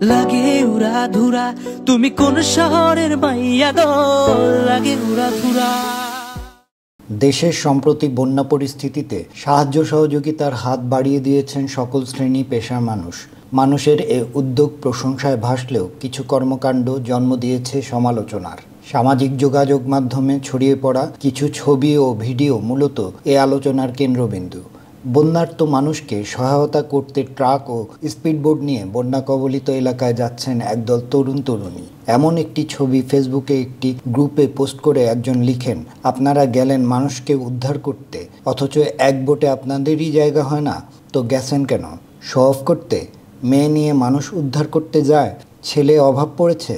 লাগে উড়াধুরা, তুমি কোন শহরের মাইয়া গো? লাগে উড়াধুরা। দেশের সম্প্রতি বন্যা পরিস্থিতিতে সাহায্য সহযোগিতার হাত বাড়িয়ে দিয়েছেন সকল শ্রেণী পেশার মানুষ। মানুষের এ উদ্যোগ প্রশংসায় ভাসলেও কিছু কর্মকাণ্ড জন্ম দিয়েছে সমালোচনার। সামাজিক যোগাযোগ মাধ্যমে ছড়িয়ে পড়া কিছু ছবি ও ভিডিও মূলত এ আলোচনার কেন্দ্রবিন্দু। বন্যার্ত মানুষকে সহায়তা করতে ট্রাক ও স্পিডবোট নিয়ে বন্যা কবলিত এলাকায় যাচ্ছেন একদল তরুণী। এমন একটি ছবি ফেসবুকে একটি গ্রুপে পোস্ট করে একজন লিখেন, আপনারা গেলেন মানুষকে উদ্ধার করতে, অথচ এক বোটে আপনাদেরই জায়গা হয় না, তো গেছেন কেন? শো অফ করতে? মেয়ে নিয়ে মানুষ উদ্ধার করতে যায়, ছেলে অভাব পড়েছে,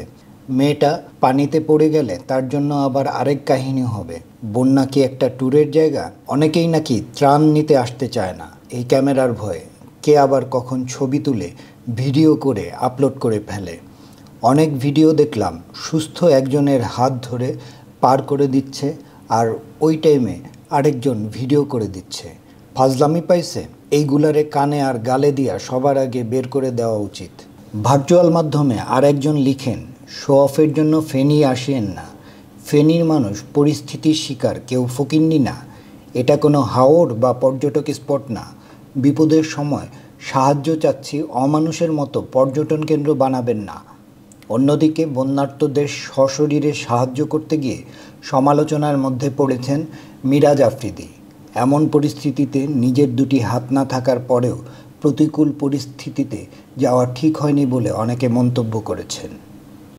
মেয়েটা পানিতে পড়ে গেলে তার জন্য আবার আরেক কাহিনী হবে। বন্যা কি একটা ট্যুরের জায়গা? অনেকেই নাকি ত্রাণ নিতে আসতে চায় না এই ক্যামেরার ভয়ে। কে আবার কখন ছবি তুলে ভিডিও করে আপলোড করে ফেলে। অনেক ভিডিও দেখলাম সুস্থ একজনের হাত ধরে পার করে দিচ্ছে, আর ওই টাইমে আরেকজন ভিডিও করে দিচ্ছে। ফাজলামি পাইছে? এইগুলারে কানে আর গালে দিয়া সবার আগে বের করে দেওয়া উচিত। ভার্চুয়াল মাধ্যমে আর একজন লিখেন, শো অফের জন্য ফেনী আসেন না। ফেনীর মানুষ পরিস্থিতির শিকার, কেউ ফকিন্নি না। এটা কোনো হাওড় বা পর্যটক স্পট না। বিপদের সময় সাহায্য চাচ্ছি, অমানুষের মতো পর্যটন কেন্দ্র বানাবেন না। অন্যদিকে বন্যার্তদের সশরীরে সাহায্য করতে গিয়ে সমালোচনার মধ্যে পড়েছেন মিরাজ আফ্রিদি। এমন পরিস্থিতিতে নিজের দুটি হাত না থাকার পরেও প্রতিকূল পরিস্থিতিতে যাওয়া ঠিক হয়নি বলে অনেকে মন্তব্য করেছেন।